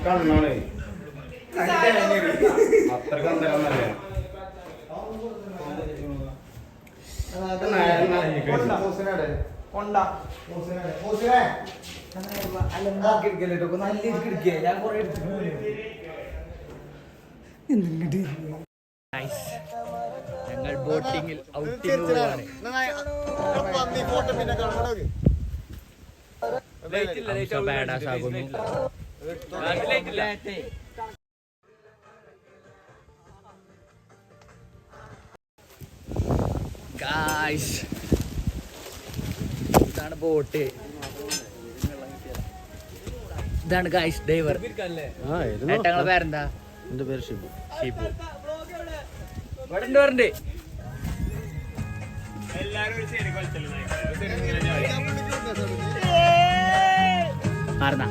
കണ്ണാണ് അത്ര കണ്ടല്ലേ ഞങ്ങൾ ബോട്ടിങ്ങിൽ ഔട്ടിംഗ് പോവാണ്. ബാഡാസ് ആകുന്നു. ഗായ്സ് ഇതാണ് ബോട്ട്. ഇതാണ് ഗായ്സ് ഡ്രൈവർ. ഏട്ടങ്ങളെ പേരെന്താ? എന്റെ പേര് ഷിബു. ഷിബു ഇവിടെ ഉണ്ട്. മാറുന്ന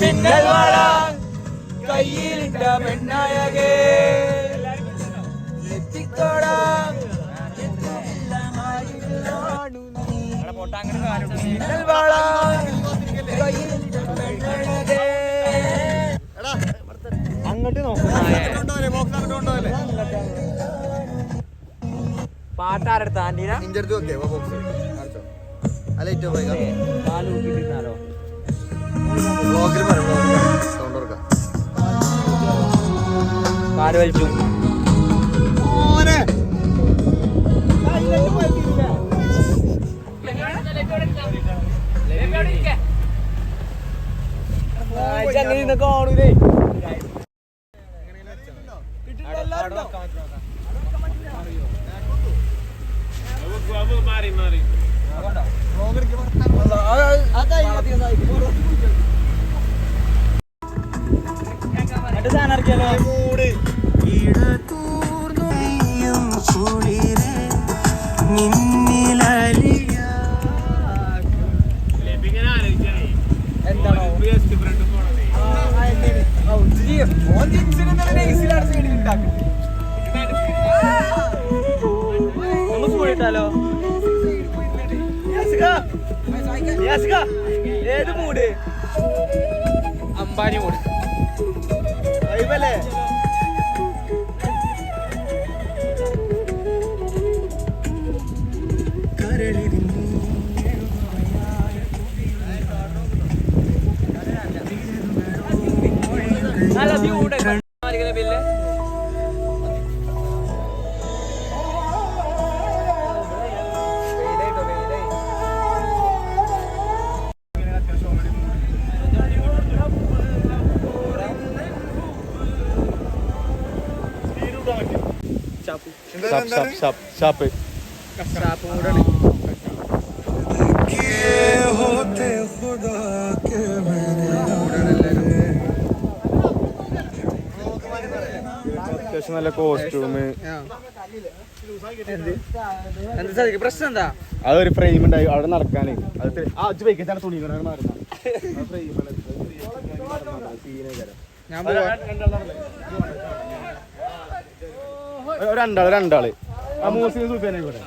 മിന്നൽ വള കയ്യിലിട്ട പെണ്ണായകേ മിന്നൽ വള അങ്ങോട്ട് പാട്ടാരെടുത്ത ആന്റീന കാല് വലിച്ചു. അങ്ങനെ കാണൂലേ ഏത് മൂട്? അംബാനി മൂട് അല്ലേ? നല്ല വ്യൂ ഉണ്ട്. ബില്ല് അത്യാവശ്യം നല്ല കോസ്റ്റ്യൂം. പ്രശ്നം എന്താ? അതൊരു ഫ്രെയിം ഉണ്ടായി അവിടെ നടക്കാനേ. അത് വൈകിട്ടാണ് തുണി രണ്ടാള് ആ മൂസിന് സൂപ്പിയാനെ ഇവിടെ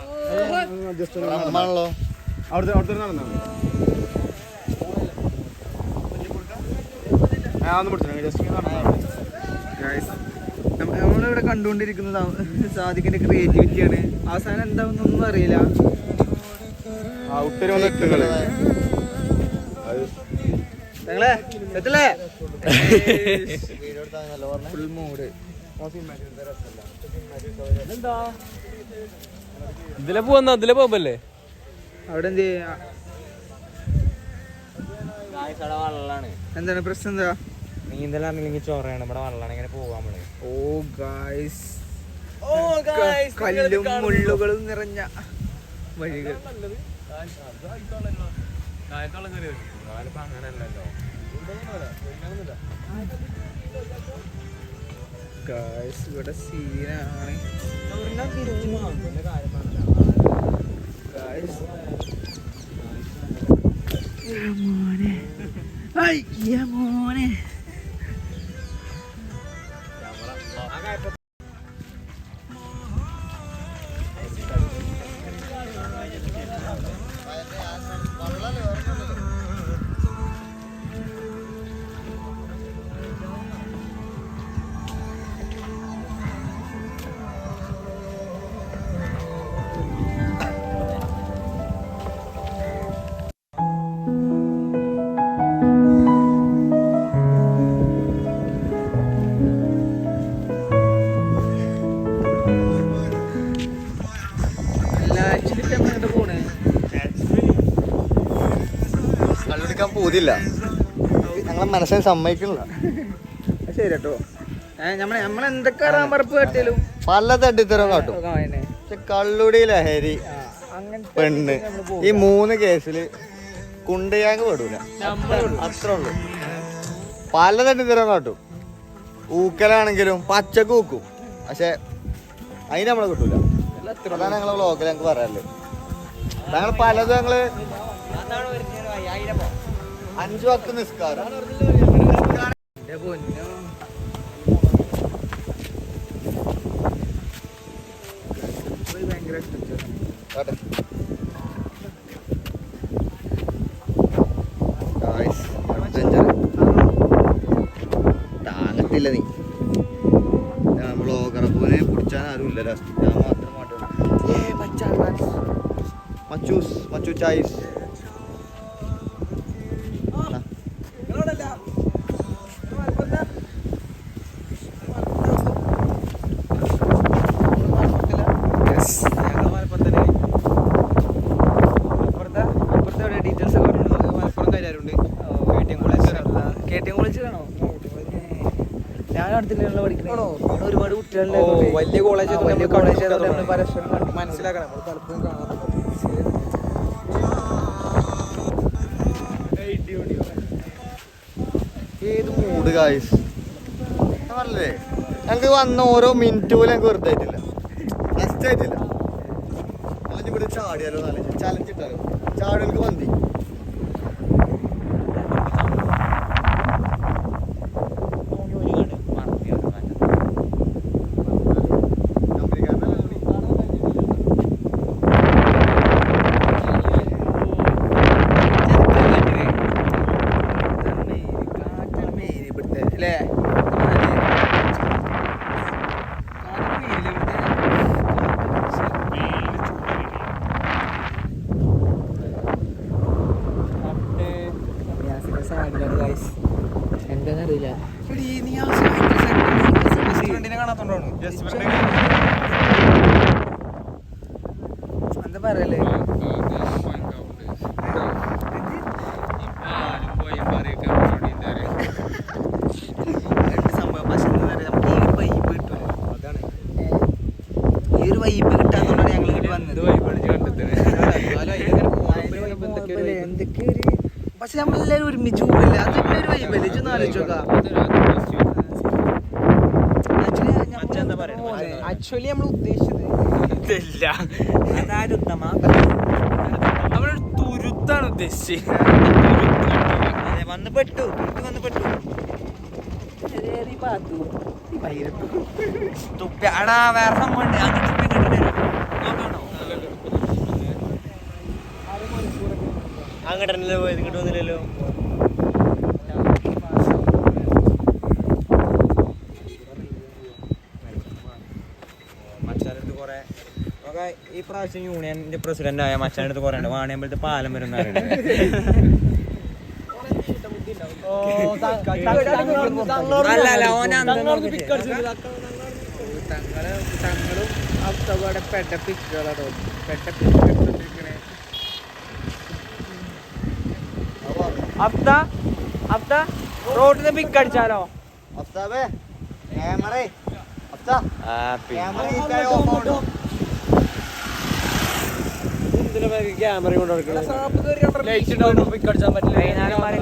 അവിടുത്തെ നടന്നാ നമ്മളിവിടെ കണ്ടുകൊണ്ടിരിക്കുന്നത് സാദിഖിന്റെ ക്രിയേറ്റിവിറ്റിയാണ്. അവസാനം എന്താണെന്നൊന്നും അറിയില്ല. Full mood. ഇതിലെ പോവല്ലേ? അവിടെ എന്ത് എന്താണ് പ്രശ്നം? എന്താ നീന്തലാണെങ്കിൽ ചോറയാണ് ഇവിടെ വെള്ളമാണ് ഇങ്ങനെ പോകാൻ നമ്മള്. ഓ ഗായ്സ്, കല്ലും മുള്ളുകളും നിറഞ്ഞ വഴികൾ. അങ്ങനെയല്ലല്ലോ. ഗായ്സ് ഇവിടെ സീനാണ്. ഗായ്സ് മോനെ കള്ളുടിക്കാൻ പോതില്ല, ഞങ്ങളെ മനസ്സിനെ സമ്മതിക്കണില്ല. ശരി കേട്ടോ. നമ്മളെന്തൊക്കെ പറപ്പ് കട്ടിയാലും പല തട്ടിത്തരം കാട്ടും. പക്ഷെ കള്ളുടി, ലഹരി, പെണ്ണ്, ഈ 3 കേസില് കുണ്ടയാങ് പെടൂല. അത്ര ഉള്ളു. പല തട്ടിത്തരം കാട്ടും. ഊക്കലാണെങ്കിലും പച്ചക്ക് ഊക്കും, പക്ഷെ അതിന് നമ്മളെ കിട്ടൂല. അതാണ് ഞങ്ങളെ വ്ളോഗിൽ ഞങ്ങൾക്ക് പറയാനുള്ളത്. ഞങ്ങൾ പലതും ഞങ്ങള് 5 വക്ത് നിസ്കാരം താങ്ങത്തില്ല. നീ വ്ളോഗറെ പോലെ പിടിച്ചാൻ ആരും ഇല്ല. ഞാൻ മാത്രം മച്ചു ചായ്സ്. ഒരുപാട് കുട്ടികളുടെ വലിയ കോളേജ് മനസ്സിലാക്കണം. പലപ്പോഴും കാണാം. ഏത് മൂഡ് ഗായ്സ്. ഞാൻ പറഞ്ഞില്ലേ, ഞങ്ങൾക്ക് വന്ന ഓരോ മിനിറ്റ് പോലും ഞങ്ങൾക്ക് വെറുതെ ആയിട്ടില്ല, നഷ്ട ആയിട്ടില്ല. അല്ലെങ്കിൽ ഇവിടെ ചാടിയാലോ, ചലഞ്ച് ഇട്ടാലോ, ചാടുകൾക്ക് മന്തി. എന്താന്നറിയില്ല. എന്താ പറയല്ലേ, സംഭവം. പക്ഷെ എന്താ പറയാ, നമുക്ക് ഈ ഒരു വൈബ് കിട്ടൂല. അതാണ് ഈ ഒരു വൈബ് കിട്ടാന്നുകൊണ്ടാണ് ഞങ്ങൾ ഇങ്ങോട്ട് വന്നത്. എന്തൊക്കെ ഒരു, പക്ഷെ നമ്മളെല്ലാവരും ഒരുമിച്ച് കൂടല്ലേ, അതിന്റെ ഒരു വൈബല്ലേ. ഇതൊന്ന് ആലോചിച്ചോക്കാം. ആക്ച്വലി നമ്മൾ ഉദ്ദേശിച്ചത് നമ്മളൊരു തുരുത്താണ് ഉദ്ദേശിച്ചത്. വന്ന് പെട്ടു. തുപ്പിയാടാ വേറെ സംഭവം അങ്ങോട്ടല്ലോ പോയത്, ഇങ്ങോട്ട് വന്നില്ലല്ലോ. മച്ചാനടുത്ത് കുറെ ഈ പ്രാവശ്യം യൂണിയന്റെ പ്രസിഡന്റ് ആയ മച്ചാനടുത്ത് കുറെ ഉണ്ട്. വാണിയമ്പലത്ത് പാലം വരുന്ന തങ്ങളും അത്തവിടെ പെട്ട പിക്കുകളാണോ, അബ്ദ റോട്ടിന്ന് പിക്ക് അടിച്ചാലോ? അഫ്സാബേ ക്യാമറ ക്യാമറ ക്യാമറ കൊണ്ട് വൈകുന്നേരം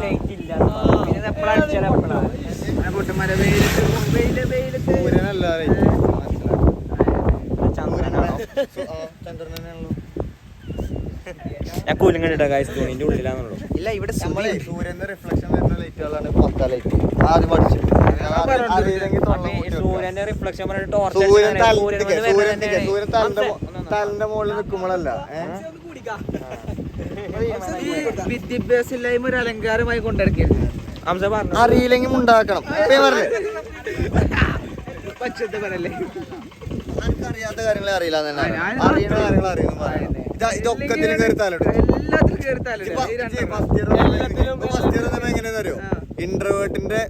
ലൈറ്റ് ഇല്ല. പിന്നെ എപ്പോഴാ അടിച്ചാലോ എപ്പോഴാ പൊട്ടന്മാരെ സൂര്യനല്ല ചന്ദ്രനാണോ? ചന്ദ്രനാണല്ലോ. ഞാൻ കൂലും കണ്ടിട്ടാ കാശ് തുണിന്റെ ഉള്ളിലാന്നുള്ളൂ. ഇല്ല ഇവിടെ സൂര്യന്റെ റിഫ്ലക്ഷൻ വരുന്ന ലൈറ്റുകളാണ് പക്ക ലൈറ്റ്. ആദ്യം പഠിച്ചു സൂര്യന്റെ റിഫ്ലക്ഷൻ പറഞ്ഞിട്ട് സൂര്യൻ തലന്റെ മുകളിൽ നിൽക്കുമ്പോഴല്ല വിദ്യാഭ്യാസം ഇല്ലായ്മ ഒരു അലങ്കാരമായി കൊണ്ടിടക്കരുത്. അറിയില്ലെങ്കിൽ ഉണ്ടാക്കണം. പച്ചത്തെ പറയല്ലേ, അറിയാത്ത കാര്യങ്ങളെ അറിയില്ല തന്നെ, അറിയുന്ന കാര്യങ്ങൾ അറിയുന്നു. ഇതൊക്കെ കയറിത്താലുണ്ട്. എല്ലാത്തിലും കേറിത്താലോ. എങ്ങനെയാ അറിയോ? ഇന്റർവേർട്ടിന്റെ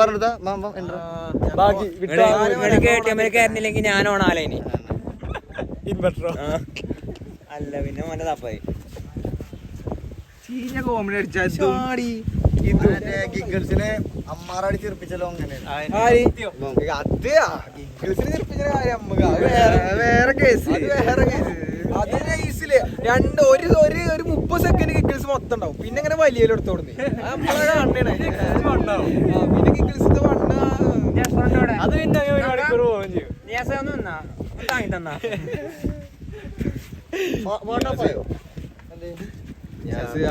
പറഞ്ഞതാ കേട്ടില്ലെങ്കിൽ ഞാൻ ഓണാലേനി ഇൻവെർട്ടറോ അല്ല പിന്നെ മോനെ തപ്പായി ചീഞ്ഞ കോമഡി അടിച്ചാൽ ഗിഗിൾസിനെ അമ്മാറടി ചെറുപ്പിച്ചല്ലോ. അങ്ങനെയാണ് വേറെ കേസ്. ഒരു 30 സെക്കൻഡ് കിക്കിൾസ് മൊത്തം ഉണ്ടാവും. പിന്നെ ഇങ്ങനെ വലിയ എടുത്തോടുന്നേ പിന്നെ കിക്കിൾസിന്റെ അത് പിന്നെ ഒരു മണിക്കൂർ പോവുകയും ചെയ്യും.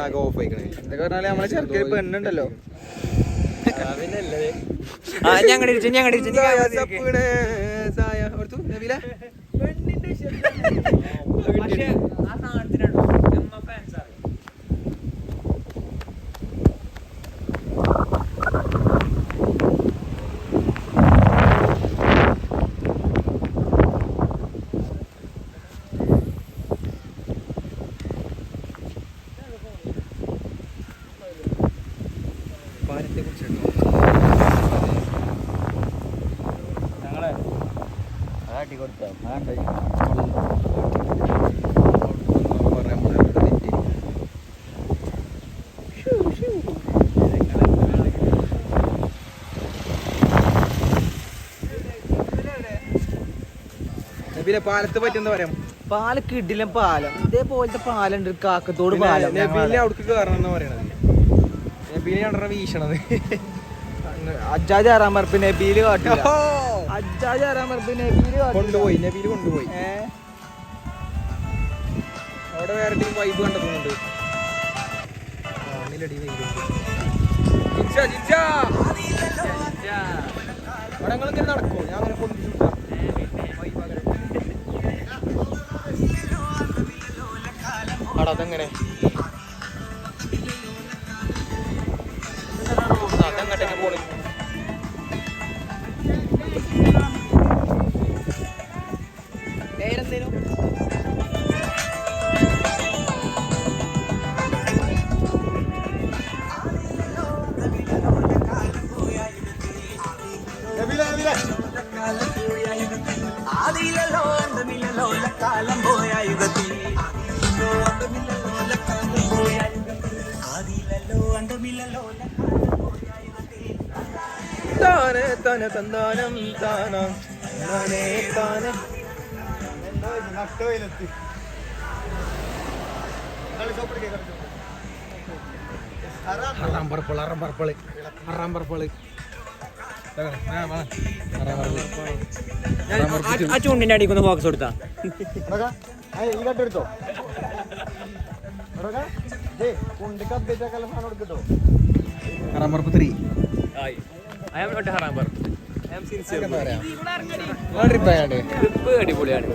ആകെ ഓഫ് ആയിക്കണേ. എന്തൊക്കെ പറഞ്ഞാല് നമ്മളെ ചെറുക്കൽ പെണ്ണുണ്ടല്ലോ. പാലത്തെ പറ്റി എന്താ പറയാം? പാലം കിടിലം പാലം. ഇതേപോലത്തെ പാലുണ്ട് കാക്കത്തോട് പാലം. നബീലിനെ അവിടേക്ക് കയറണം എന്ന് പറയണത്. നബീലിനെ കണ്ടറ വീശണത്. അജ്ജാജ് ആറാം മറപ്പ് നബീല് കാട്ടില്ല. അജ്ജാജ് ആറാം മറപ്പ് നബീല് കൊണ്ടുപോയി. അവിടെ വേറെ ടീം വൈബ് കണ്ടെത്തുന്നുണ്ട്. അവിടെ ഞങ്ങളിങ്ങനെ നടക്കുമോ? ഞാൻ അങ്ങനെ കൊണ്ടുപോയി അതെങ്ങനെ അതെങ്ങോട്ടേക്ക് പോണി? പേരെന്തേലും തന്താനം താനം ആ ചൂണ്ടിന്റെ അടിക്കൊന്ന് ഫോക്കസ് കൊടുത്താ ഈ കട്ടെടുത്തോ കുണ്ടിക്ക് അപ്ഡേറ്റ് ആക്കാനുള്ള സാധനം എടുക്കട്ടോ. ഹറാമ്പറപ്പ് 3 അടിപൊളിയാണ്.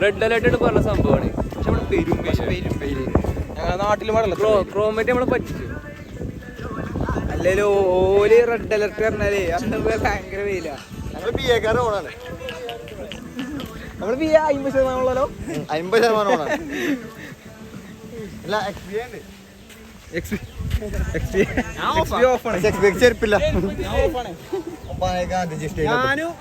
റെഡ് അലേർട്ട് പറഞ്ഞ സംഭവമാണ്. പക്ഷെ നമ്മള് നാട്ടിൽ ക്രോമേറ്റ് നമ്മളെ പറ്റിച്ചു. അല്ലല്ലോ ഓല് റെഡ് അലർട്ട് പറഞ്ഞാലേ അന്ന് ഭയങ്കര വെയില. ഞങ്ങൾ ബി എക്കാരുടെ ഓണാണ്. നമ്മള് 50% ഉള്ളല്ലോ. 50% ഓണാണ്. അല്ല ചെരുപ്പില്ല. ഞാനും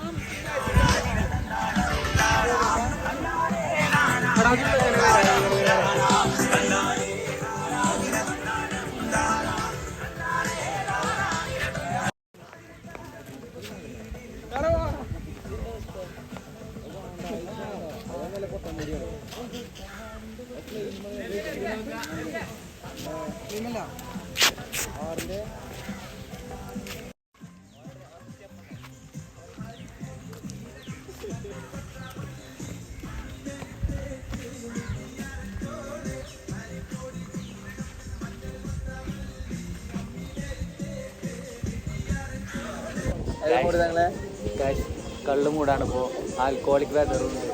കള്ളു മൂടാണ് ഇപ്പോ ആൽക്കോളിക് വെതറുണ്ട്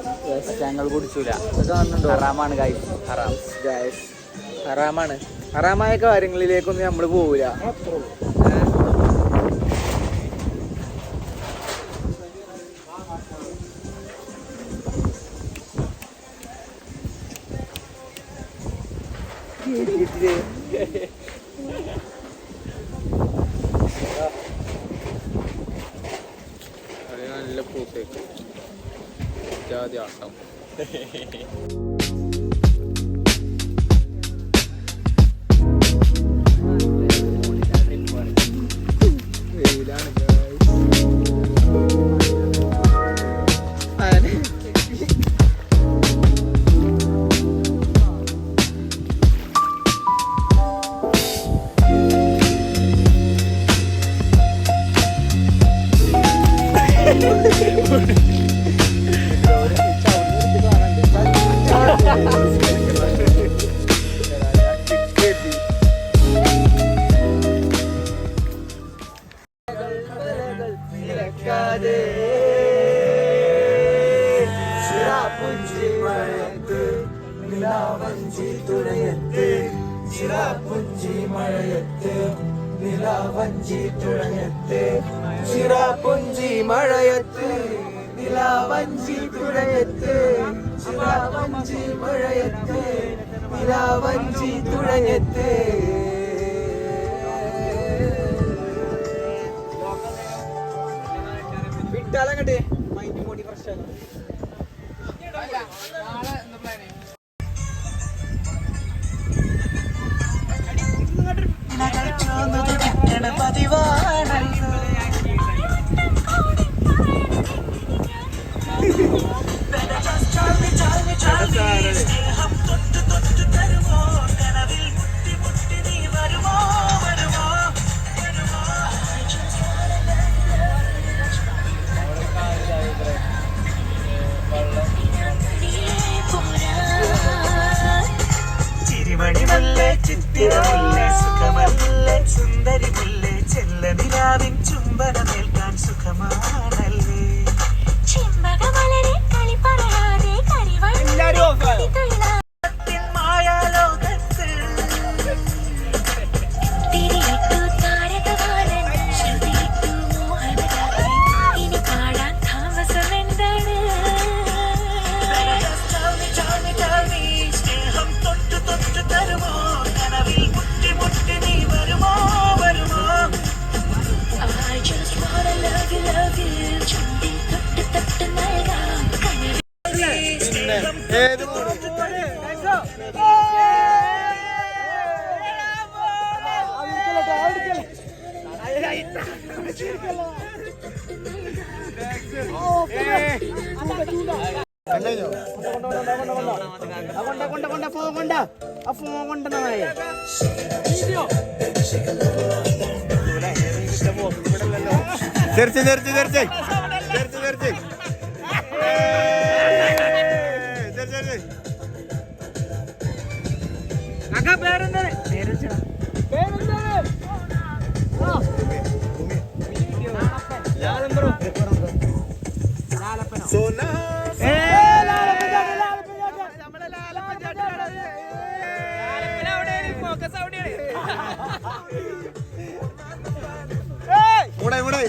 ഞങ്ങൾ കുടിച്ചൂല ഹറാമാണ് ഗൈസ് ഹറാമാണ്. ഹറാമായ കാര്യങ്ങളിലേക്കൊന്നും നമ്മള് പോവില്ല. നല്ല പൂസേക്ക് ജാതി ആട്ടം. വിട്ടാലങ്ങട്ടെ മൈൻഡ് മോടി പ്രശ്നം. ചിരിമണിമുല്ലേ ചിത്തിരമുല്ലേ സുഖമല്ലേ സുന്ദരി മുല്ലേ ചെല്ല നിലാവിൻ ചുംബനമേൽക്കാൻ സുഖമാണല്ലേ മായാലോകത്ത് സ്നേഹം തൊട്ടു തൊട്ടു തരുമോ കനവിൽ മുട്ടി മുട്ടി നീ വരുമോ വരുമോ തെറിച്ച് തെറിച്ച് തെറിച്ച് തെറിച്ച് തെറിച്ച് മൂടെ മൂടെ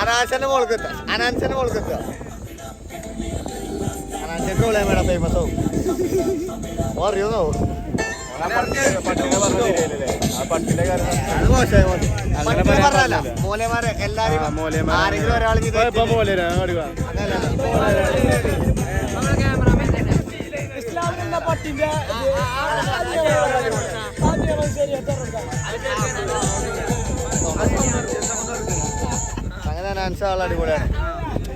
അനാൻസന്റെ മോൾക്കെത്ത അനാൻസന്റെ മോൾക്കെത്ത അനാൻസന്റെ മോളെ ഫേമസ് ആവും അറിയോന്നോ മോലെമാരെ എല്ലാരും ആരെങ്കിലും ഒരാൾ അങ്ങനെ അനാൻസ് ആൾ അടിപൊളിയാണ്.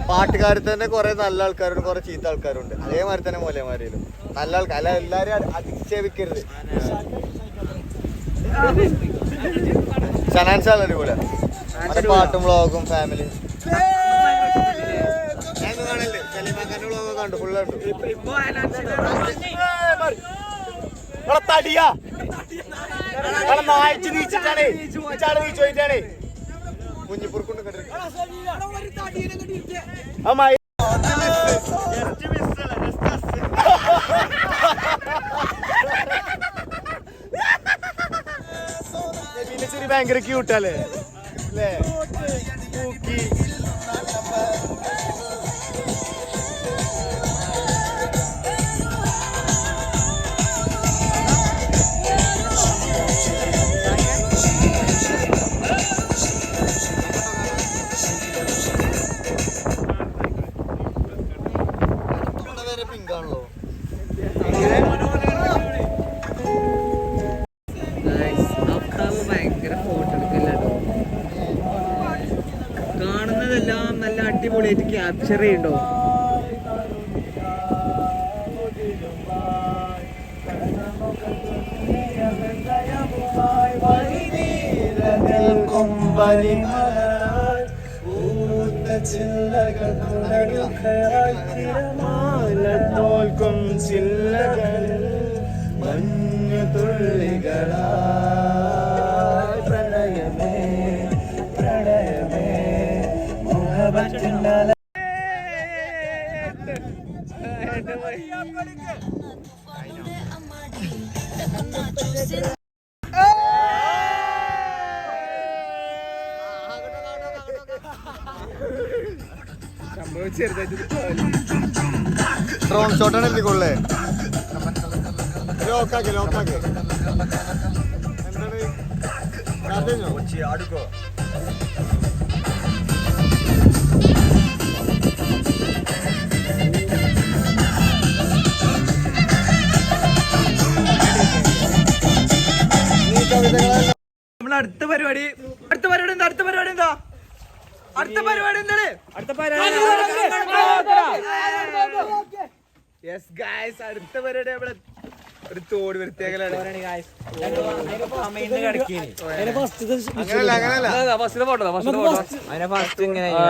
പാട്ടുകാരിൽ തന്നെ കുറെ നല്ല ആൾക്കാരുണ്ട്, കുറെ ചീത്ത ആൾക്കാരുണ്ട്. അതേമാതിരി തന്നെ മോലെമാരിലും നല്ല ആൾക്കാർ അല്ല, എല്ലാരും അധിക്ഷേപിക്കരുത്. അനാൻസ് ആൾ അടിപൊളിയാണ്. അത് പാട്ടും വ്ളോഗും ഫാമിലി കണ്ടു ഫുള്ള് തടിയാ നായിച്ച് നീച്ചിട്ടാണേ നീച്ചോയിട്ടാണേ കുഞ്ഞിപ്പുറക്കൊണ്ട് ഭയങ്കര ക്യൂട്ടല്ലേ അല്ലേ? പിങ്കാണല്ലോ. ഭയങ്കര ഫോട്ടോ എടുക്കല്ലോ. കാണുന്നതെല്ലാം നല്ല അടിപൊളിയായിട്ട് ക്യാപ്ചർ ചെയ്യണ്ടോ. തോൽക്കും ചില്ലകളിൽ മഞ്ഞു തുള്ളികളാ പ്രണയമേ പ്രണയമേ മുഹബത്തിനാല ഡ്രോൺ ഷോട്ടാണ് എത്തിക്കൊള്ളേ. ലോക്കാക്കി എന്താണ് അടുക്കോ നമ്മളെ അടുത്ത പരിപാടി എന്താ? അടുത്ത പരിപാടി എന്താണ്? അടുത്ത പരിപാടി നമ്മളെ ഒരു തോട് വൃത്തിയാക്കലാണ്.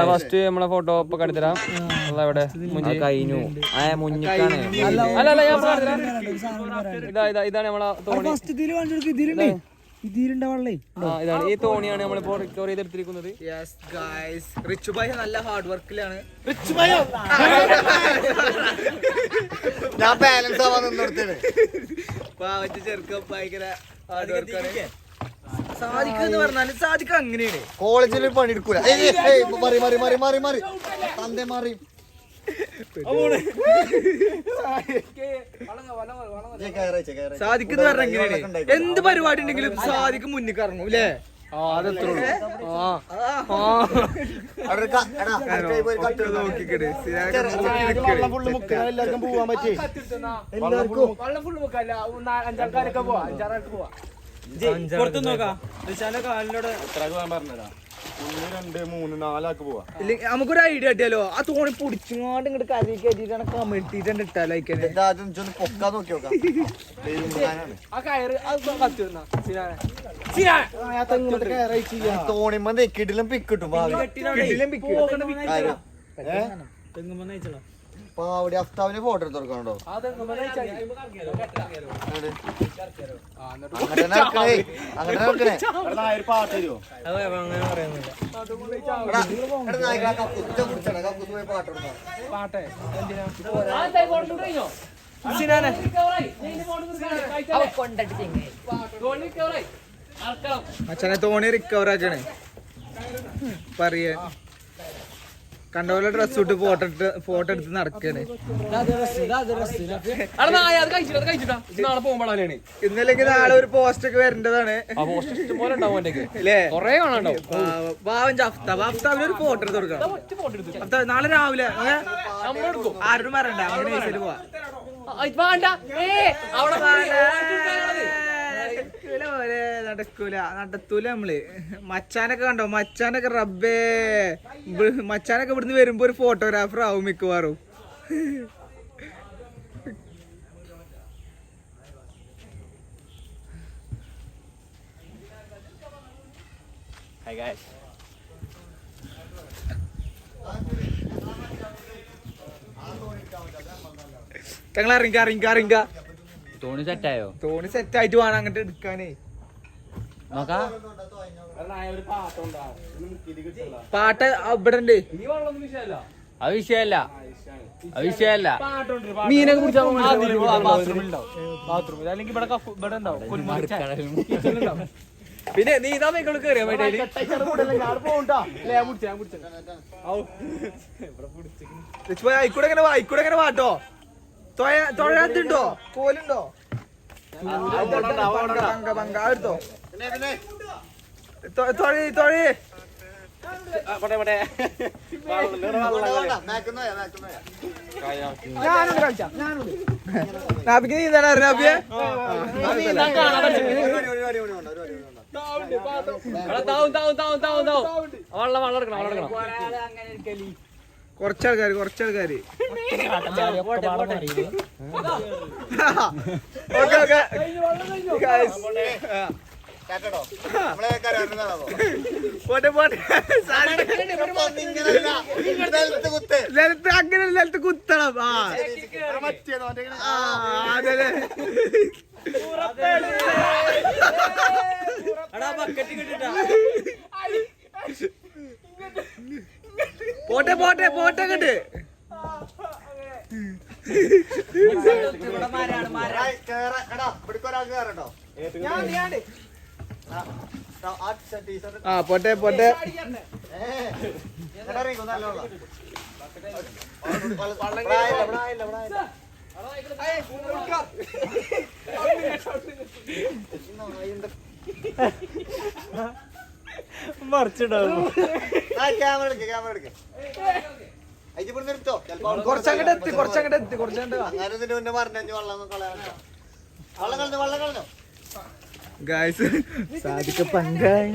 ഫസ്റ്റ് നമ്മളെ ഫോട്ടോ ഇപ്പൊ കണ്ടിത്തരാം. എവിടെ കഴിഞ്ഞു ഇതാണ് നമ്മളെ തോണി. ഇതാണ് ഈ തോണിയാണ് നമ്മളിപ്പോ റിക്കവർ ചെയ്തെടുത്തിരിക്കുന്നത്. റിച്ചു ഭായ് നല്ല ഹാർഡ് വർക്കിലാണ്. ഞാൻ ബാലൻസ് ആവാൻ നിന്നെടുത്തേണ്. പാവച്ച ചെറുക്കം ഭയങ്കര ഹാർഡ് വർക്കാണ്. സാധിക്കെന്ന് പറഞ്ഞാല് സാധിക്ക അങ്ങനെയാണ്. കോളേജിൽ പണിയെടുക്കൂല. മാറി മാറി മാറി മാറി മാറി തന്തേ മാറി സാധിക്കുന്ന പറഞ്ഞ എങ്ങനെയാണ്? എന്ത് പരിപാടി ഉണ്ടെങ്കിലും സാധിക്ക് മുന്നിൽ ഇറങ്ങും അല്ലേ? എല്ലാവർക്കും പോവാൻ പറ്റി. പുറത്തു നോക്കാം. കാലിനോട് പറഞ്ഞതാ 1 2 3 4 ആക്ക് പോവാ. നമുക്കൊരു ഐഡിയ കിട്ടിയാലോ? ആ തോണി പൊടിച്ചുകൊണ്ട് ഇങ്ങോട്ട് കരി കയറ്റിട്ടാണ് കമിട്ടിട്ട് ഇട്ടാലോ. പൊക്കാൻ നോക്കി നോക്കാം. തോണിമ്മ കിടിലും പിക്കിട്ടും പാവടി അഫ്താവിന് ഫോട്ടോ എടുത്ത് കൊടുക്കണോ? അച്ഛനെ തോണി റിക്കവർ ആക്കണേ പറയാ. കണ്ടപോലെ ഡ്രസ് ഇട്ട് ഫോട്ടോ എടുത്ത് നടക്കാണ്. ഇന്നല്ലെങ്കിൽ നാളെ ഒരു പോസ്റ്റ് ഒക്കെ വരേണ്ടതാണ്. പാവം ഒരു ഫോട്ടോ എടുത്ത് കൊടുക്കണം നാളെ രാവിലെ. ആരോടും വരണ്ട, അങ്ങനെ നൈസിൽ പോവാ. നടത്തൂല നമ്മള്. മച്ചാനൊക്കെ കണ്ടോ, മച്ചാനൊക്കെ റബ്ബേ, മച്ചാനൊക്കെ ഇവിടുന്ന് വരുമ്പോ ഒരു ഫോട്ടോഗ്രാഫർ ആവും മിക്കവാറും. ഞങ്ങൾ ഇറങ്ങിക്ക തോണി സെറ്റായോ? തോണി സെറ്റ് ആയിട്ട് വേണം അങ്ങോട്ട് എടുക്കാനേ. പാട്ട് ഇവിടെ ഉണ്ട്. അത് വിഷയല്ല. മീനൊക്കെ കുടിച്ചാൽ പിന്നെ നീ ഇതാ മേക്കോട് കേറിയാ ആയിക്കൂടെ എങ്ങനെ വാട്ടോ. തൊഴാത്തുണ്ടോ, കോലുണ്ടോ? എടുത്തോ തൊഴി. നാബിക്ക് നീന്താൻ അറിയാം. നാബിയെ കുറച്ചാൾക്കാര് അങ്ങനെ നിലത്ത് കുത്തണം. അതെ പോട്ടെ കണ്ട് പോട്ടെ മറിച്ചിടാവും. കുറച്ചങ്ങോട്ട് എത്തി ഗായ്സ്. സാധിക്ക പങ്കായി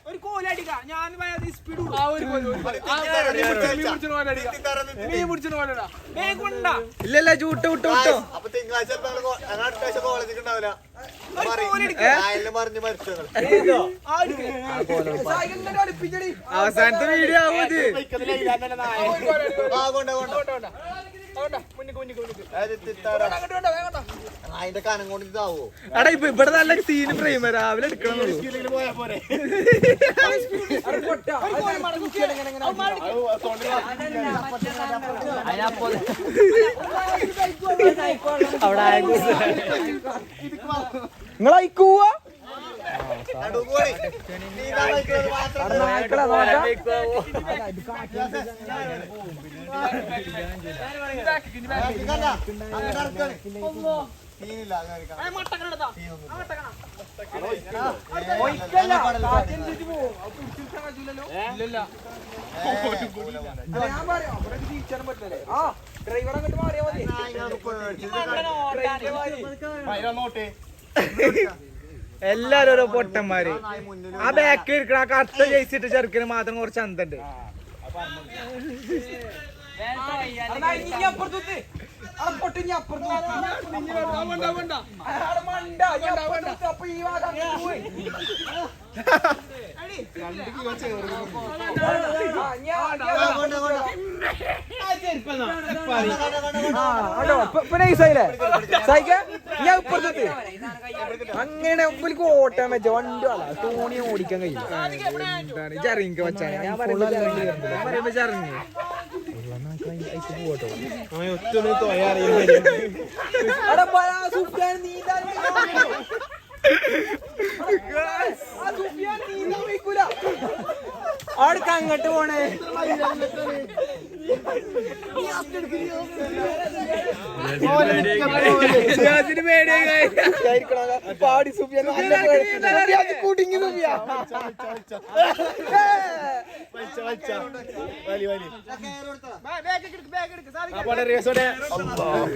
ഒരു കോലടിക്ക. ഞാൻ സ്പീഡ് ഇല്ലല്ല ചൂട്ട് വിട്ടോ. അവസാനത്തെ വീഡിയോ ആവും ഇത്. അതിന്റെ കനം കൊണ്ട് ഇതാവോ? എടാ ഇപ്പൊ ഇവിടെ നല്ല സീൻ ഫ്രെയിം രാവിലെ എടുക്കണമെന്നുള്ളൂ. നിങ്ങളയക്കൂവാ എല്ലാരും ഓരോ പൊട്ടന്മാര്. ആ ബാക്കിൽ ഇരിക്കണ ആ കറുത്ത ജയിച്ചിട്ട് ചെറുക്കിന് മാത്രം കുറച്ച് അന്തണ്ട്. അങ്ങനെ ഉപ്പിലേക്ക് ഓട്ടാൻ വെച്ച വണ്ടി തോണി ഓടിക്കാൻ കഴിയും. ചറിങ്ങ വെച്ചാണ് ഞാൻ പറയുമ്പോ ചറിഞ്ഞു അവിടേക്ക് അങ്ങോട്ട് പോണേ. പാടി സുഫിയാൻ കുടുങ്ങി സുഫിയ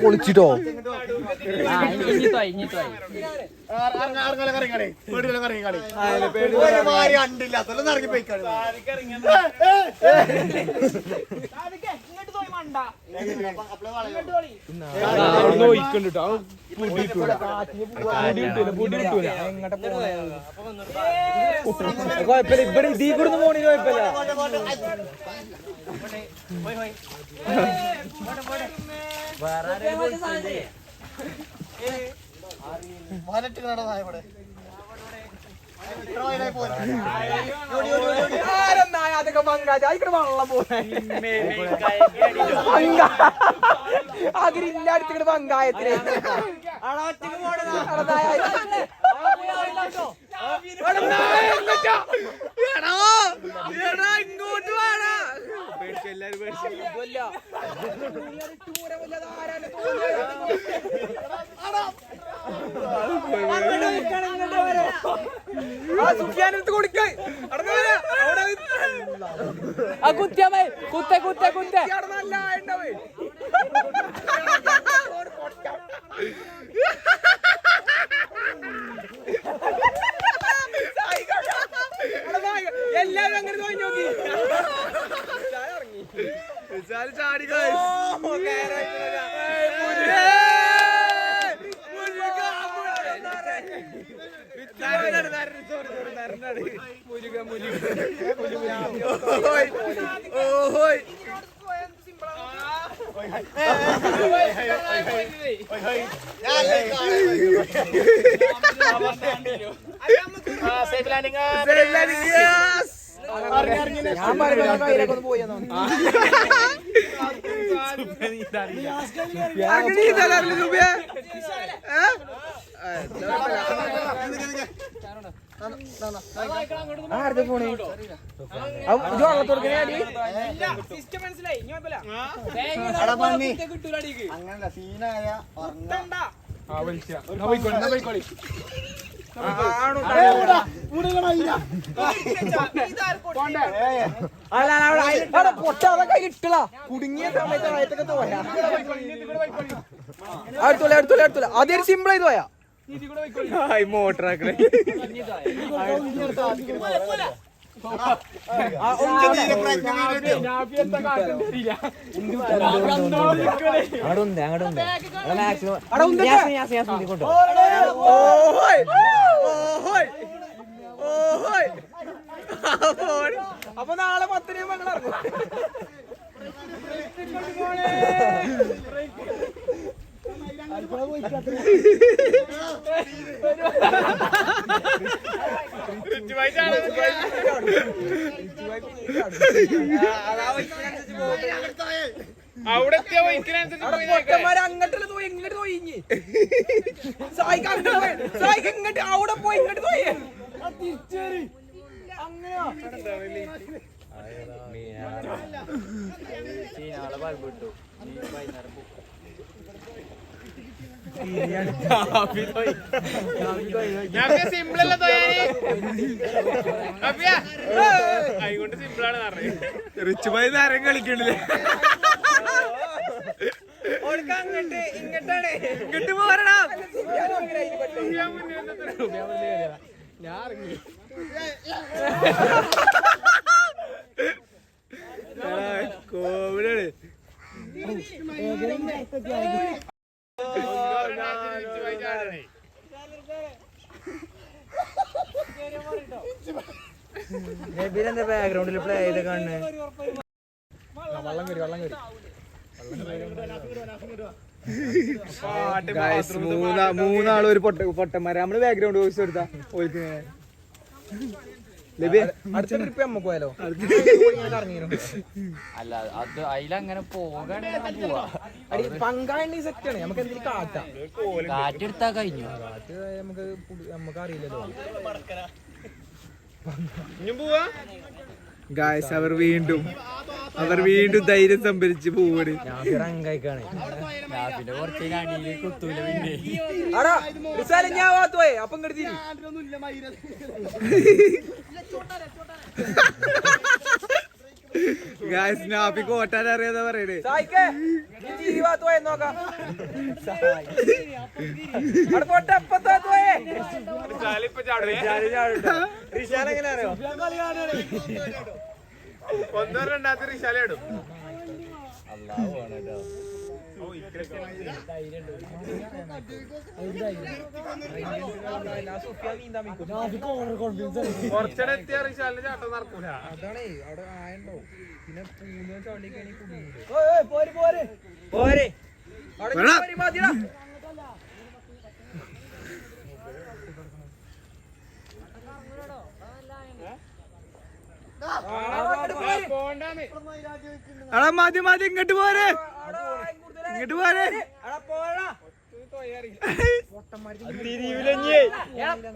പൊളിച്ചിട്ടോ കുഴപ്പമില്ല. ഇവിടെ ഇതീ കൂടെ പോണി കുഴപ്പമില്ല. അതൊക്കെ പങ്കാജ് ആയിക്കോട്ടെ വെള്ളം പോലെ അതിരില്ല അടുത്തിട്ട് പങ്കായത്തിന് ഇങ്ങോട്ട് വേണം. സുഫിയാനടുത്ത് കൊടുക്കാൻ കുത്തിയാമേ കുത്തേ കുത്തേ കുത്തേ നല്ല ഉണ്ടാവേ എല്ലാരും അങ്ങനെ പോയി നോക്കി ചാടി ഞാൻ പറയുന്നത് പോയെന്നോ ആരുടെ ഫോണ് അങ്ങനല്ല സീനായ പൊട്ടാതൊക്കെ ഇട്ടല കുടുങ്ങിയ സമയത്ത് വയത്തൊക്കെ തോയാ അടുത്തോല അടുത്തോല അടുത്തോല അതൊരു സിമ്പിൾ ആയി തോയാ മോട്ടറാക്കണേ അപ്പൊ നാളെ 10 മങ്ങൾ ഇറങ്ങും. അങ്ങോട്ടല്ല പോയി ഇങ്ങോട്ട് പോയി സായിക്ക് അങ്ങോട്ട് പോയി സായിക്ക് ഇങ്ങോട്ട് അവിടെ പോയി ഇങ്ങോട്ട് പോയി അങ്ങനെയോ റിച്ചുമായി നേരം കളിക്കണില്ലേ അങ്ങട്ട് ഇങ്ങോട്ടാണ് ഇങ്ങോട്ട് പോരണം ഞാൻ ഇറങ്ങി കോവിഡാണ് ബാക്ക്ഗ്രൗണ്ടിൽ പ്ലേ ചെയ്ത് കണ്ണ് മൂന്നാളും ഒരു പൊട്ടന്മാരെ നമ്മള് ബാക്ക്ഗ്രൗണ്ട് വോയിസ് കൊടുത്താ ഓൽക്ക് അടുത്ത ട്രിപ്പ് നമുക്ക് പോയാലോ അല്ല അത് അതിലങ്ങനെ പോകാണെങ്കിൽ പോവാ പങ്കാളി സെറ്റാണ് നമുക്ക് എന്തെങ്കിലും കാട്ടാം കാറ്റെടുത്താ കഴിഞ്ഞു കാറ്റ് നമുക്ക് അറിയില്ലല്ലോ ഗായ്സ് അവർ വീണ്ടും ധൈര്യം സംഭരിച്ച് പോവാണ് പിന്നെ കുറച്ച് അടിയിൽ കുത്തൂല പിന്നെ ഞാൻ പോയെ അപ്പം കെടുത്തി ഗായ്സ് നാപ്പിക്ക് ഓട്ടാൻ അറിയാതെ പറയണേ എങ്ങനെ അറിയോ രണ്ടാമത്തെ റിശാലയിടും കുറച്ചെത്തിയ റിശാലിന്റെ ചാട്ടം നടക്കൂല അതാണേ അവിടെ ആയണ്ടോ പിന്നെ പൂന്ന് ചളിക്കണി കുടുങ്ങും മതി ഇങ്ങോട്ട് പോരെ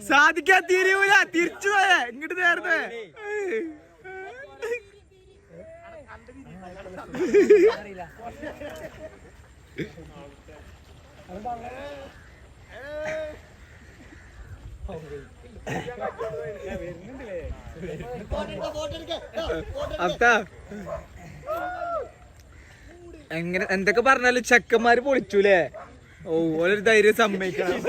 സാധിക്കാ തിരിയൂല തിരിച്ചു പോയേ ഇങ്ങോട്ട് നേരത്തെ എങ്ങനെ എന്തൊക്കെ പറഞ്ഞാലും ചെക്കന്മാര് പൊളിച്ചൂലേ ഓ ഓരൊരു ധൈര്യം സമ്മതിക്കണം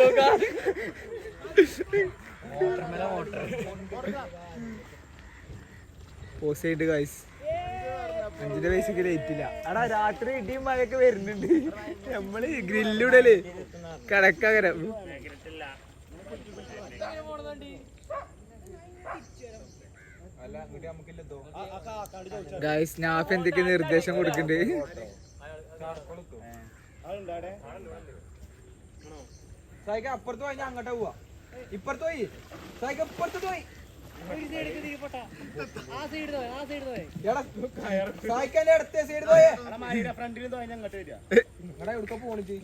പോസ് ചെയ്ത് ഗൈസ് 5 വയസ്സൊക്കെ ലേറ്റില്ല എടാ രാത്രി ഇടിയും മഴയൊക്കെ വരുന്നുണ്ട് നമ്മള് ഗ്രില്ലിടല് കടക്കങ്ങനെ ഗൈസ് നാഫ് എന്തൊക്കെ നിർദ്ദേശം കൊടുക്കണ്ടേ അപ്പുറത്ത് പോയി ഞാൻ അങ്ങോട്ടാ പോവാ ഇപ്പുറത്ത് പോയി ഇപ്പുറത്ത് പോയി അടുത്ത സൈഡ് പോയേ എവിടുക്ക പോണിച്ച്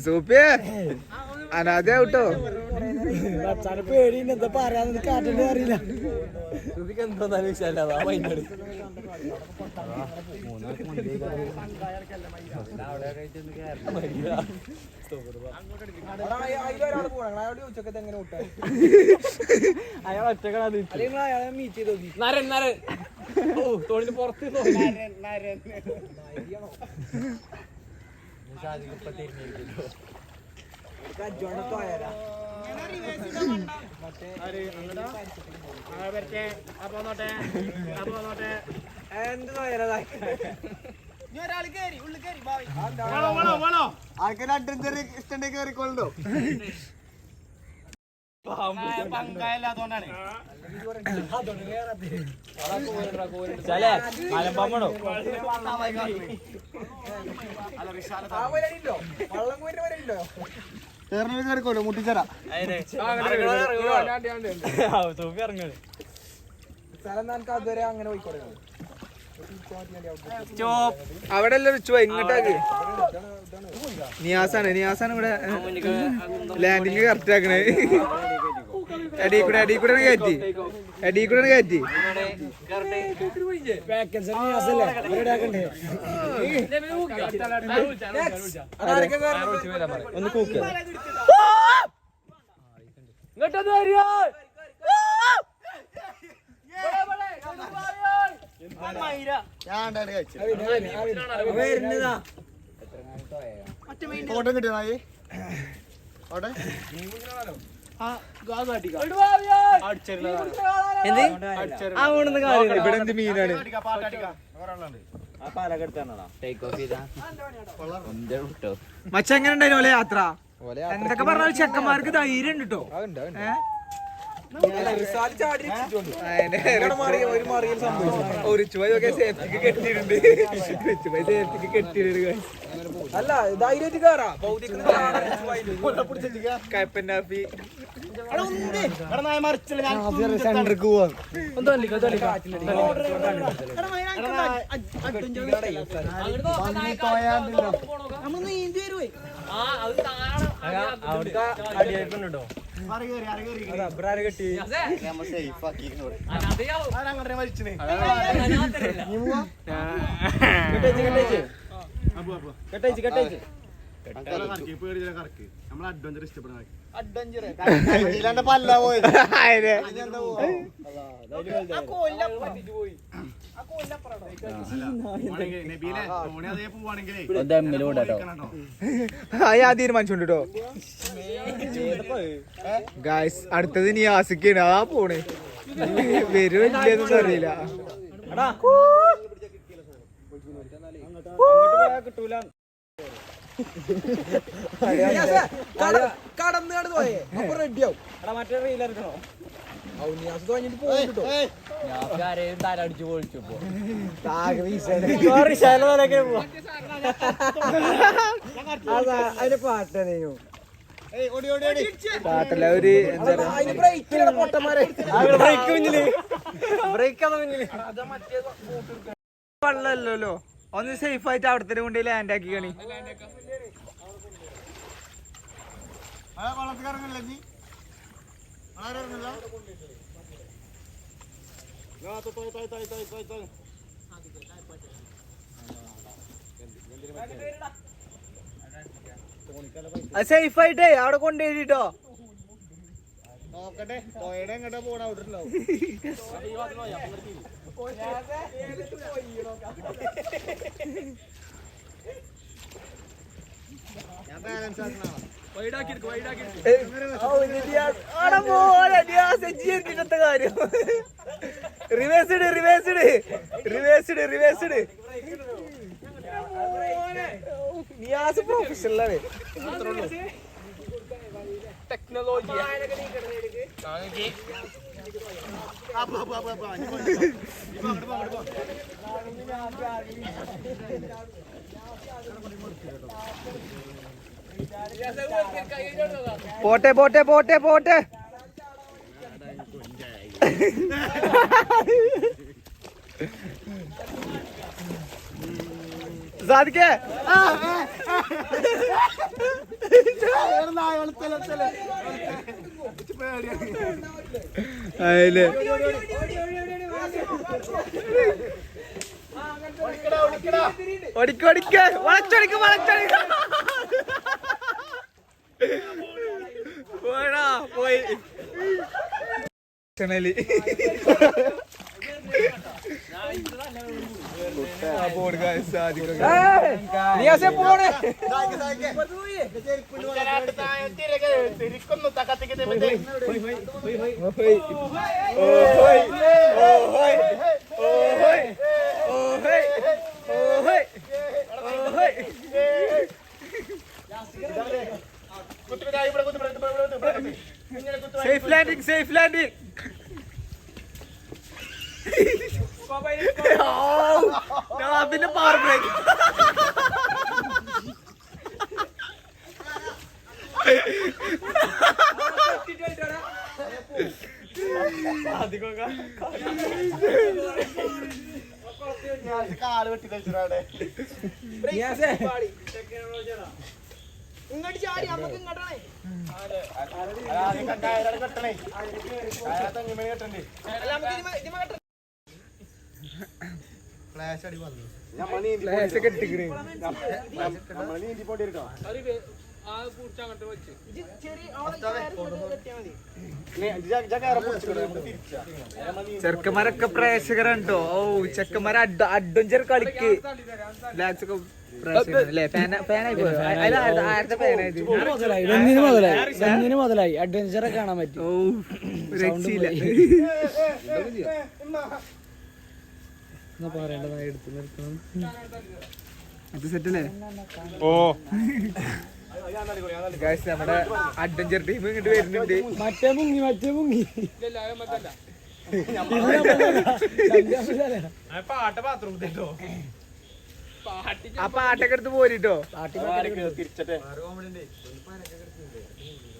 സൂപ്പിയ അനാഥ കേട്ടോ പേടി എന്താ പറയാന്ന് കാട്ടേണ്ടി അറിയില്ല എന്താന്നാലും വിശാല ഉച്ചക്കത്തെ എങ്ങനെ വിട്ടാ അയാൾ ഒറ്റക്കാണ് അയാളെ മീറ്റ് ചെയ്ത് തോണിന് പുറത്ത് ആൾക്കാർ അഡ്വഞ്ചർ ഇഷ്ടം കയറിക്കൊള്ളോ കയറിക്കോളൂ മുട്ടിച്ചറ അതുവരെ അങ്ങനെ പോയിക്കോളെ അവിടെ അല്ല വെച്ചു ഇങ്ങോട്ടാക്ക് നിയാസാണ് ഇവിടെ ലാൻഡിങ് കറക്റ്റ് ആക്കണേ എടീ കൂടെ കയറ്റി ഒന്ന് കൂക്കുക ഞാൻ ഫോട്ടോ കിട്ടിയോ നായി അവിടെ ഇവിടെ എന്ത് മീനാണ് മച്ച എങ്ങനെ ഉണ്ടായിരുന്നു ഓലെ യാത്ര എന്തൊക്കെ പറഞ്ഞാൽ ചെക്കന്മാർക്ക് ധൈര്യം ഉണ്ട് കേട്ടോ സേഫ്റ്റിക്ക് കെട്ടിയിട്ടുണ്ട് അല്ല ധൈര്യമായിട്ട് കേറാ കയപ്പന്നാപ്പി സെന്ററിക്ക് പോവാം അടിയായിട്ടുണ്ടോ പല്ല പോയത് തീരുമാനിച്ചോണ്ട് കേട്ടോ ഗായ്സ് അടുത്തത് നീ ആസിക്കാണ് ആ പോണേ വരുമോ ഇല്ലെന്നൊന്നും അറിയില്ല കിട്ടൂല കടന്നു പോയേ അപ്പൊ റെഡിയാവും മറ്റേ റീലെടുക്കണോ തലടിച്ചു പൊളിച്ചു അതിന്റെ പാട്ടു പാട്ടല്ല ഒരു വെള്ളല്ലോ ഒന്ന് സേഫ് ആയിട്ട് അവിടത്തെ കൊണ്ട് ലാൻഡ് ആക്കി കണി സേഫ് ആയിട്ടേ അവിടെ കൊണ്ടുപോയിട്ടോ നോക്കട്ടെ പോയുടെ എങ്ങോട്ടാ പോണ അവിടെ ഉണ്ടാവും ഞാൻ ബാലൻസ് ആക്കണ പ്രൊഫഷണലാണ് ടെക്നോളജി പോട്ടെ പോട്ടെ പോട്ടെ പോട്ടെ സാധിക്കേ അയില്ലേ ഓടിക്കോടിക്ക വളച്ചൊടിക്ക വളച്ചൊടിക്ക പോയടാ പോയി ചണലി സേഫ് ലാൻഡിംഗ് സേഫ് ലാൻഡിംഗ് പിന്നെ പവർ ബ്രേക്ക് കാല് വെട്ടി കളിച്ചിട്ടാടെ ഇങ്ങോട്ട് ചാടി നമുക്ക് ഇങ്ങോട്ടാണ് ഫ്ലാഷ് അടി വന്നു ചെറുക്കന്മാരൊക്കെ പ്രേക്ഷകരുണ്ടോ ഓ ചെക്കന്മാരെ അഡ്വഞ്ചർ കളിക്ക് മുതലായി അഡ്വഞ്ചർ കാണാൻ പറ്റും. ഓ രക്ഷയില്ല. എടുത്തു നിർത്തണം. അത് സെറ്റല്ലേ ഓ ഗൈസ് നമ്മുടെ അഡ്വഞ്ചർ ടീം ഇങ്ങോട്ട് വരുന്നുണ്ട്. മറ്റേ മുങ്ങി ആ പാട്ടൊക്കെ എടുത്ത് പോരിട്ടോ.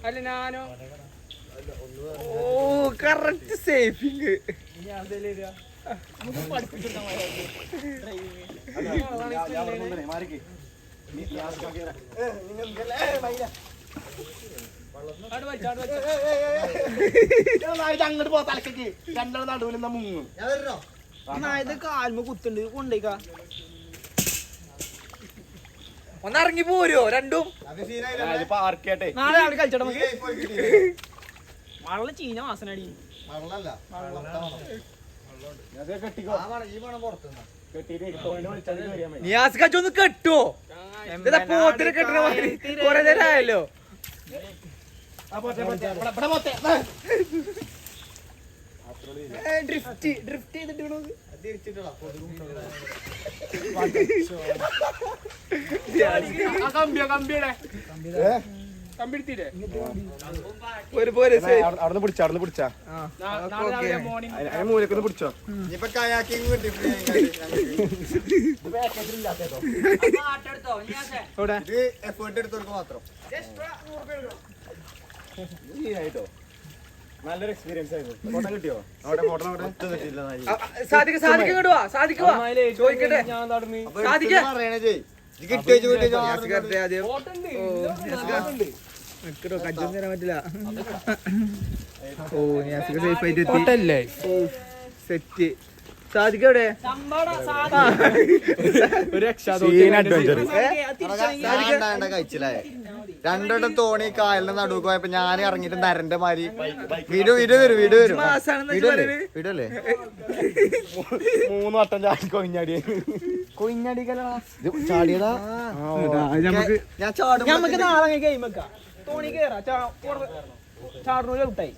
അല്ല ഞാനോ ഓ കറക്റ്റ് സേഫിങ്. അങ്ങോട്ട് പോ തലക്കേക്ക് രണ്ടാൾ നടുവിൽ മുങ്ങും. ഇത് കാൽമ കുത്തുണ്ട് കൊണ്ടേക്കാ. ഒന്നിറങ്ങി പോരോ രണ്ടും. പാർക്കട്ടെ നാളെ അവിടെ കളിച്ചോട്ടെ നമുക്ക്. വെള്ളം ചീഞ്ഞ വാസനടി. നിയാസ്കാച്ചൊന്ന് കെട്ടോ. ഇതാ പോത്തിന് കെട്ടണ മാതിരി കൊറേ നേരം ആയല്ലോ. ഡ്രിഫ്റ്റ് ചെയ്തിട്ട് അവിടെ പിടിച്ചാ മൂലക്കൊന്ന് പിടിച്ചോ. ഇനിയിപ്പൊ കയാക്കിങ് കിട്ടി ഇത് എഫേർട്ട് എടുത്തവർക്ക് മാത്രം. നല്ലൊരു എക്സ്പീരിയൻസ് ആയിരുന്നു. ഫോട്ടോ കിട്ടിയോ? അവിടെ ഫോട്ടോ സാധിക്കുവാ ചോദിക്കട്ടെ. കജ്ജൊന്നും തരാൻ പറ്റില്ല. ഓ നിയാസിക സേഫ് ആയിട്ട് എത്തി. സെറ്റ്. സാധിക്കവിടെ കഴിച്ചില്ലേ? രണ്ടിടം തോണി കായലിന്റെ നടുക്ക് പോയപ്പോ ഞാൻ ഇറങ്ങിട്ട് നരന്റെ മാതിരി വീഡിയോ വരും. വീഡിയോല്ലേ 3 വട്ടം ചാടി ചാടിയതാ. ഞാൻ ചാടും. നമുക്ക് നാളെ ഗെയിം വെക്കാം. തോണി കേറാ ചാടണൂല ഔട്ടായി.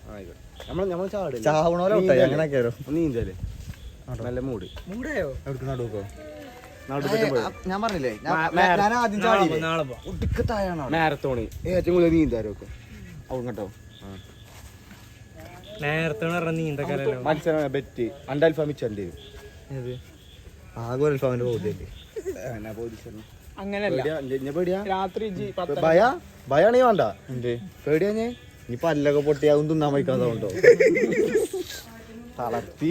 ചാവണോലെ ഔട്ടായി. അങ്ങനെ കയറും. നീന്തല് നല്ല മൂട് മൂടായോ? എവിടേക്ക് നടുക്കോ? നടുക്ക് ഞാൻ പറഞ്ഞില്ലേ ഞാൻ ആദ്യം ചാടിയില്ലേ? മാരത്തോണി ഏറ്റവും കൂടുതൽ നീന്താരൊക്കെ അവിടെ കേട്ടോ. നേരത്തെ നീന്തക്കാരല്ലോ. മത്സരം ബെറ്റ് അന്റെ അൽഫാമിച്ചല്ലേ ആകെ ഒരു അൽഫാമിന്റെ ബോധ്യല്ലേ? അങ്ങനെയല്ല രാത്രി ഭയാണീ വേണ്ട പേടിയാ ഞാൻ ഇനി പല്ലൊക്കെ പൊട്ടിയാകും തിന്നാൻ വയ്ക്കാതുണ്ടോ? തളർത്തി.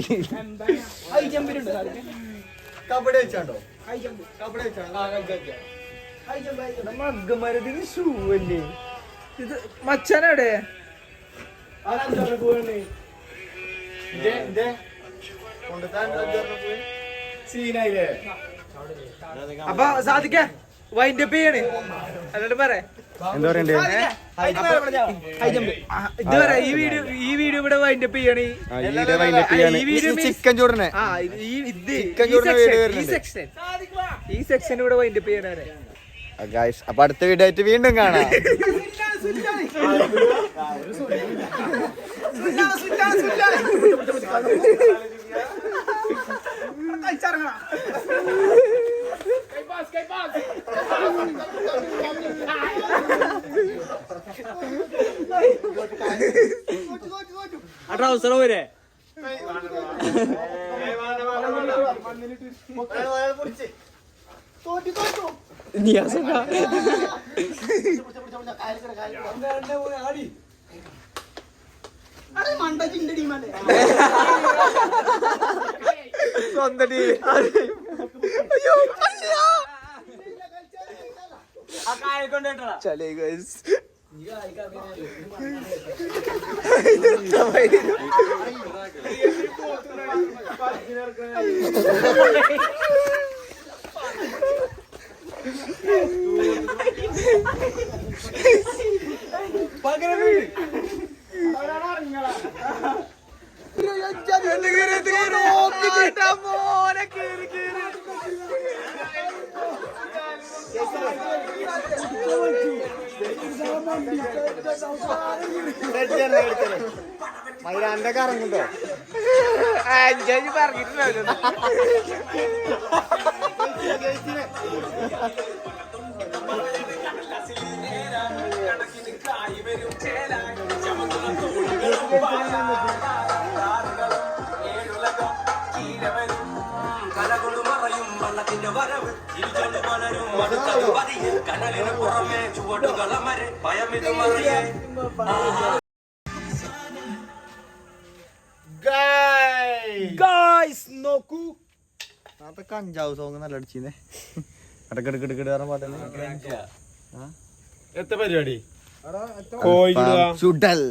കബഡി വെച്ചാണ്ടോ? മഗ്ഗമരത്തിന് ഷൂ അല്ലേ ഇത്? മച്ചാനെവിടെ? സീനായില്ലേ? അപ്പൊ സാധിക്ക വൈൻഡപ്പ് ചെയ്യണേ. അല്ലാണ്ട് പറയാ എന്താ പറയണ്ടേ? ഇത് പറയാ ഈ വീഡിയോ ഇവിടെ വൈൻഡപ്പ് ചെയ്യണേ. ചിക്കൻ ചോറിനെ ഈ സെക്ഷൻ ഇവിടെ വൈൻഡപ്പ് ചെയ്യണേ. ഗൈസ് അപ്പൊ അടുത്ത വീഡിയോ ആയിട്ട് വീണ്ടും കാണാം. ട്രൗസർ പോരെ സ്വന്തം ചലേ ഗൈസ് മൈരാന്റെ കറങ്ങുണ്ടോ പറഞ്ഞിട്ടുണ്ടല്ലോ നോക്കൂ അതൊക്കെ കഞ്ചാവ് സോങ് നല്ല അടിച്ചേ ഇടക്കിടക്കിടക്കിട എത്ര പരിപാടി ചുടൽ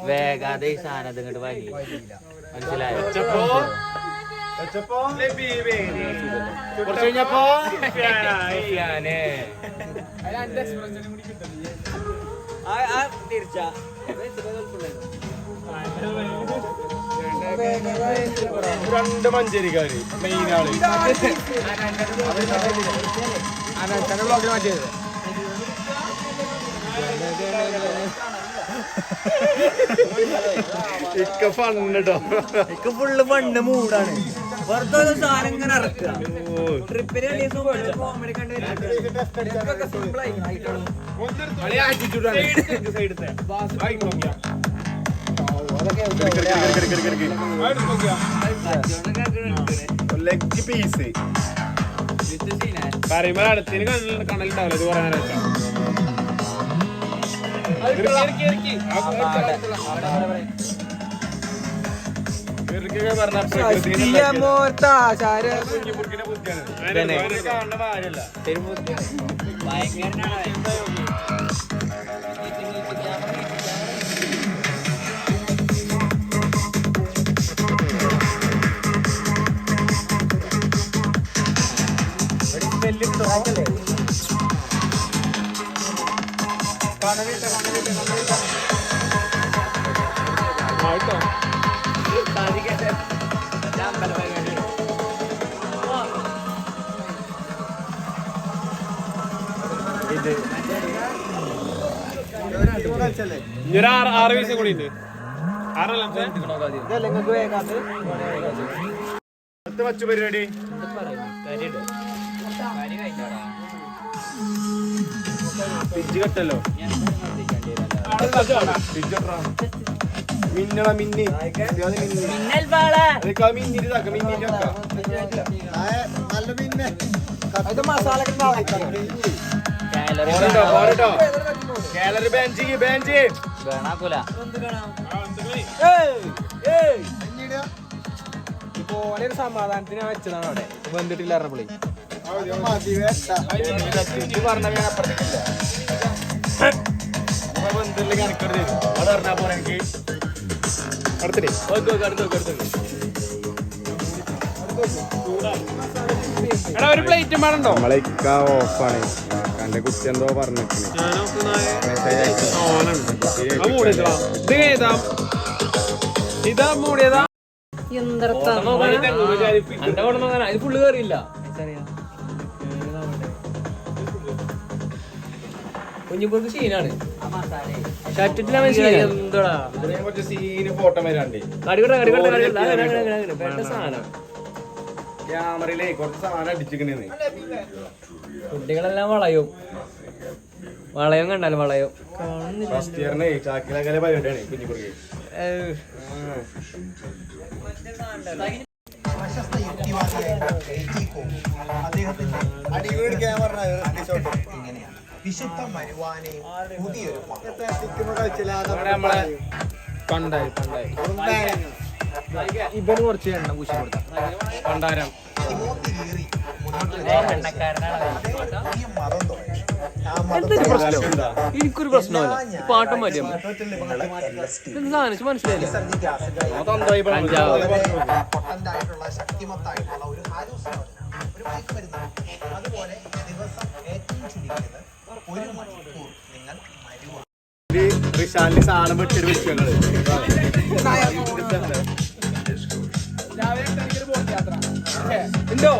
വേഗാതെ ഈ സാധനം ഇങ്ങോട്ട് വലിയ മനസ്സിലായോ? കുറച്ച് കഴിഞ്ഞപ്പോ രണ്ട് മഞ്ചേരിക്കാര് മെയിൻ ആള് ഇക്ക ഫണ്ട്ടോ എനിക്ക് ഫുള്ള് പണ്ട് മൂടാണ് വെറുതെ ഒരു സാധനം ഇങ്ങനെ ഇറക്കുക ട്രിപ്പിന് കോമഡി കണ്ട് സിമ്പിൾ ആയി ലെഗ് പീസ് പറയുമ്പോ അടുത്തിന് കണലുണ്ടാവില്ല ഇത് പറയാനൊക്കെ ഇനി 6 പൈസ കൂടി ഉണ്ട് 6 വച്ചു പരിപാടി പിജ്ജ് കെട്ടല്ലോ മിന്നണ മിന്നി നല്ല പിന്നെ ഗാലറി ബെഞ്ച് വേണാക്കൂല പോലെ ഒരു സമാധാനത്തിന് വെച്ചതാണ് അവിടെ വന്നിട്ടില്ല പറഞ്ഞപ്പോളേ ഒരു പ്ലേറ്റ് വേണോ നമ്മളെക്ക ഓഫാണ് എന്റെ കുട്ടി എന്തോ പറഞ്ഞിട്ടുണ്ട് ഇതാ മൂടിയതാ ഇത് ഫുള്ള് കയറിയില്ല കുഞ്ഞിപ്പുറത്ത് സീനാണ് എന്തോടാ കുറച്ച് സീന് ഫോട്ടോ വരാണ്ട് സാധനം ക്യാമറയിലേ കുറച്ച് സാധനം അടിച്ചിക്കണേന്ന് കുട്ടികളെല്ലാം വളയും കണ്ടാലും വളയും ഫസ്റ്റ് ഇയറിനെ ചാക്കിലകലെ പരിപാടിയാണ് കുഞ്ഞിപ്പുറക്ക് വിശുദ്ധ മരുവാനെ പുതിയൊരു പണ്ടായി ഇവന് കുറച്ച് എണ്ണ പൂശി കൊടുത്ത പണ്ടാരം എനിക്കൊരു പ്രശ്നമല്ല പാട്ടം മതി സാധനം മനസ്സിലായില്ല റിഷാലിന് സാധനം വെച്ചിട്ട് വെച്ചു ഞങ്ങള് ഉണ്ടോ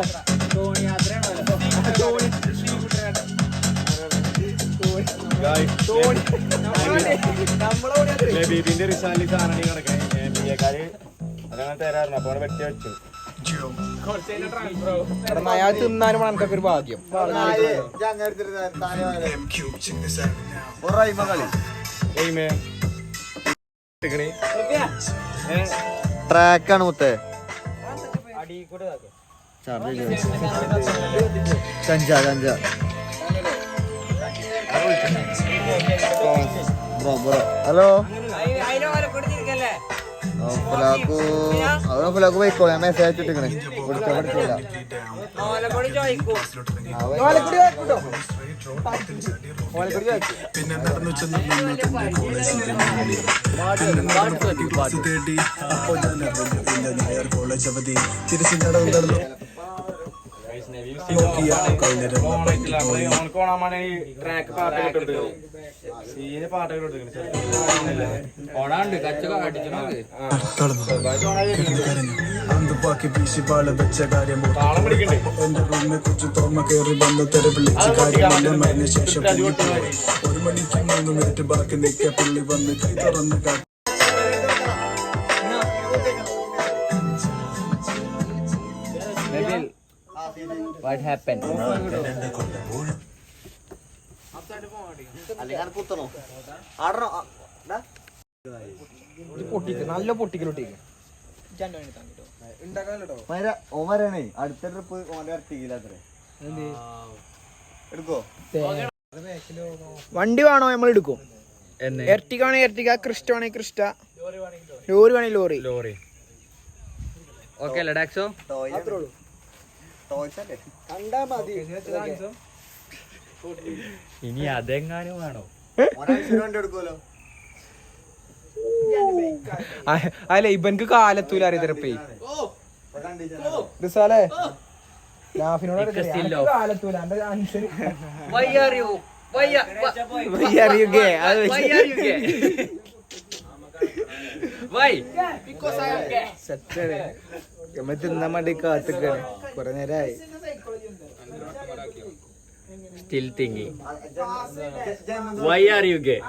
ലബീബിന്റെ റിഷാലിന് സാധനം കിടക്കണേ ബിയക്കാര് അതങ്ങനെ തരാറുണ്ട് അപ്പൊ അവിടെ വെട്ടി വെച്ചു അയാൾ തിന്നാനും നമുക്കൊക്കെ ഒരു ഭാഗ്യം ട്രാക്കാണ് മുത്തേ കഞ്ച ഹലോ ഫുലാക്ക് പോയിക്കോ ഞാൻ മെസ്സേജ് അയച്ചിട്ടിക്കണേ പഠിച്ചില്ല പിന്നെ നടന്നു ചെന്ന് തേടി അപ്പോൾ ഞാൻ അറിഞ്ഞു പിന്നെ നായർ കോളേജ് അവധി തിരിച്ചു നടന്നു ട്രാക്ക് പാട്ടൊക്കെ ഇട്ടെടുത്തു സീന് പാട്ടൊക്കെ ഓടാണ്ട് കച്ചൊക്കെ അടിച്ചു അന്തുപ്പാക്കി വീശി പാള വെച്ച കാര്യം എന്റെ റൂമിനെ കുറിച്ച് തുറന്ന കയറി വന്ന് തെരെ വിളിച്ച കാര്യം മരിഞ്ഞ ശേഷം 1 മണിക്ക് 3 മിനിറ്റ് ബാക്കി നിൽക്കെ പുള്ളി വന്ന് കൈ തുറന്ന് കാട്ടി വാട്ട് ഹാപ്പൻ പൊട്ടിക്ക് നല്ല പൊട്ടിക്കലൊട്ടിക്ക് ഓമരാണേ അടുത്ത ട്രിപ്പ് ഓന്റെ ഇറക്കിയില്ലാത്രേ എടുക്കോ വണ്ടി വേണോ നമ്മൾ എടുക്കും എർട്ടിക ആണെങ്കിൽ എർട്ടിക ക്രിസ്റ്റ ആണെങ്കിൽ ക്രിസ്റ്റ ലോറി വേണമെങ്കിൽ ലോറി ലോറി ഓക്കെ അല്ലേ ഡാക്സോ കണ്ടാ മതി ഇനി അതെങ്ങാനും വേണോ എടുക്കുമല്ലോ അല്ല ഇവൻക്ക് കാലത്തൂല അറിയപ്പേ റിസാലേ ലാഫിനോട് കാലത്തൂല നമ്മൾ തിന്നാൻ വേണ്ടി കാത്തിക്കാണ് കൊറേ നേരമായി Still thinking. Why are you gay?